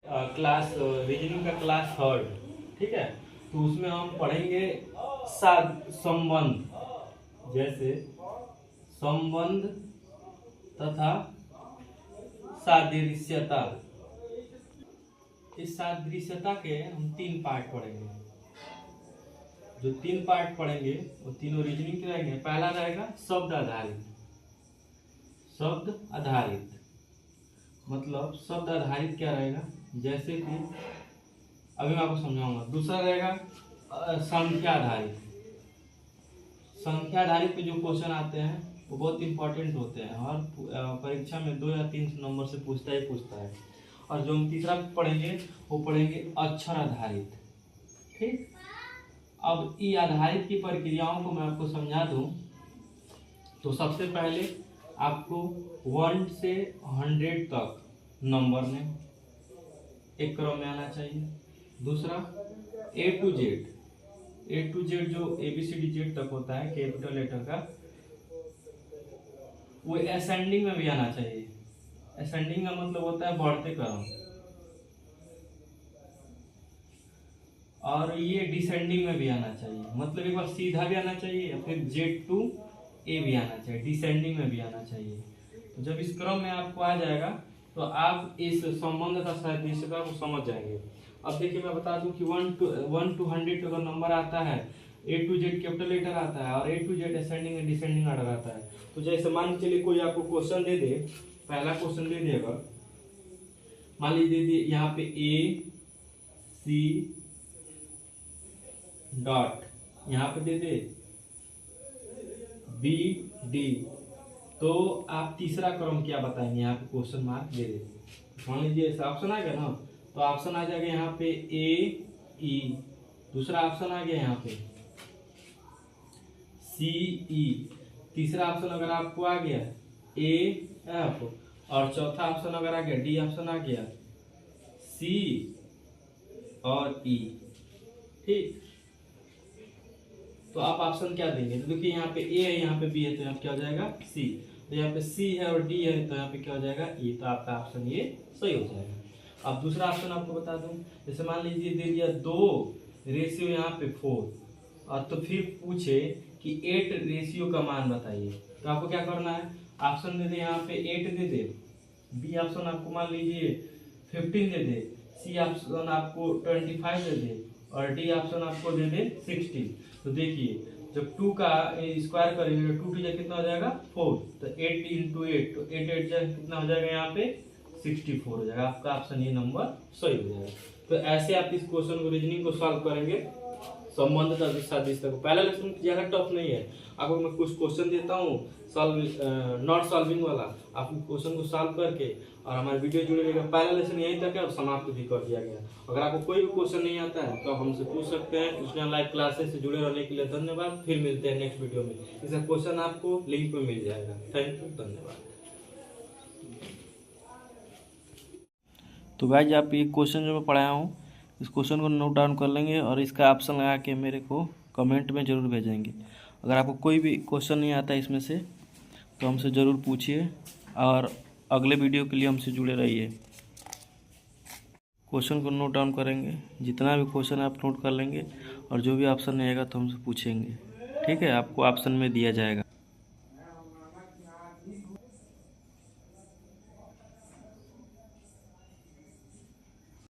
Class reasoning का class third, ठीक है। तो उसमें हम पढ़ेंगे संबंध, जैसे संबंध तथा सादृश्यता। इस सादृश्यता के हम 3 पार्ट पढ़ेंगे। जो 3 पार्ट पढ़ेंगे वो तीनों रीजनिंग के रहेंगे। पहला रहेगा शब्द आधारित। शब्द आधारित मतलब शब्द आधारित क्या रहेगा, जैसे कि अभी मैं आपको समझाऊंगा। दूसरा रहेगा संख्या आधारित। संख्या आधारित पे जो क्वेश्चन आते हैं वो बहुत इंपॉर्टेंट होते हैं और परीक्षा में 2 या 3 नंबर से पूछता ही पूछता है। और जो हम तीसरा पढ़ेंगे वो पढ़ेंगे अक्षर आधारित, ठीक। अब ई आधारित की प्रक्रियाओं को मैं आपको समझा दूं तो सबसे पहले आपको 1 से 100 तक नंबर में एक क्रम में आना चाहिए। दूसरा ए टू जेड जो ABCD तक होता है कैपिटल लेटर का, वो असेंडिंग में भी आना चाहिए। असेंडिंग का मतलब होता है बढ़ते क्रम, और ये डिसेंडिंग में भी आना चाहिए। मतलब एक बार सीधा भी आना चाहिए या फिर Z to A भी आना चाहिए, डिसेंडिंग में भी आना चाहिए। तो जब इस क्रम में आपको आ जाएगा तो आप इस संबंध का सादृश्यता को समझ जाएंगे। अब देखिए मैं बता दूं कि 1 to 100 अगर नंबर आता है, A to Z capital letter आता है और A to Z ascending and descending order आता है। तो जैसे मान के चलिए कोई आपको क्वेश्चन दे दे, पहला क्वेश्चन दे देगा, मान लीजिए दे यहाँ पे AC डॉट, यहाँ पे दे दे BD, तो आप तीसरा क्रम क्या बताएंगे, यहाँ पे क्वेश्चन मार्क दे दे। मान लीजिए ऐसा ऑप्शन आ गया ना, तो ऑप्शन आ जाएगा यहाँ पे AE, दूसरा ऑप्शन आ गया यहाँ पे CE, तीसरा ऑप्शन अगर आपको आ गया AF, और चौथा ऑप्शन अगर आ गया D ऑप्शन आ गया C और E, ठीक। तो आप ऑप्शन क्या देंगे, तो देखिए यहाँ पे A है, यहाँ पे B है, तो यहाँ पे क्या हो जाएगा C, तो यहाँ पे C है और D है, तो यहाँ पे क्या हो जाएगा E, तो आपका ऑप्शन ये सही हो जाएगा। अब दूसरा ऑप्शन आपको बता दूं, जैसे मान लीजिए दे दिया 2 रेशियो यहाँ पे 4, और तो फिर पूछे कि 8 रेशियो का मान बताइए, तो आपको क्या करना है, ऑप्शन दे दे यहाँ पे 8 दे दे, B ऑप्शन आपको मान लीजिए 15 दे दे, C ऑप्शन आपको 25 दे दे, और D ऑप्शन आपको दे दे 16। तो देखिए जब 2 का स्क्वायर करेंगे तो 2 टू कितना हो जाएगा 4, तो 8 इंटू 8, तो 8 8 कितना हो जाएगा यहाँ पे 64 हो जाएगा। आपका ऑप्शन ये नंबर सही हो जाएगा। तो ऐसे आप इस क्वेश्चन को रीजनिंग को सॉल्व करेंगे संबंध सादृश्यता को। पहला लेसन ज्यादा टफ नहीं है, आपको मैं कुछ क्वेश्चन देता हूँ नॉट सॉल्विंग वाला, आप क्वेश्चन को सॉल्व करके, और हमारे वीडियो जुड़े रहेगा। पहला लेसन यहीं तक है और समाप्त भी कर दिया गया। अगर आपको कोई भी क्वेश्चन नहीं आता है तो हमसे पूछ सकते हैं। कृष्णा लाइव क्लासेस से जुड़े रहने के लिए धन्यवाद। फिर मिलते हैं नेक्स्ट वीडियो में। इसका क्वेश्चन आपको लिंक में मिल जाएगा। थैंक यू, धन्यवाद। तो गाइज आप ये क्वेश्चन जो मैं पढ़ाया हूँ, इस क्वेश्चन को नोट डाउन कर लेंगे और इसका ऑप्शन लगा के मेरे को कमेंट में ज़रूर भेजेंगे। अगर आपको कोई भी क्वेश्चन नहीं आता इसमें से तो हमसे ज़रूर पूछिए, और अगले वीडियो के लिए हमसे जुड़े रहिए। क्वेश्चन को नोट डाउन करेंगे, जितना भी क्वेश्चन आप नोट कर लेंगे, और जो भी ऑप्शन नहीं आएगा तो हमसे पूछेंगे, ठीक है। आपको ऑप्शन में दिया जाएगा।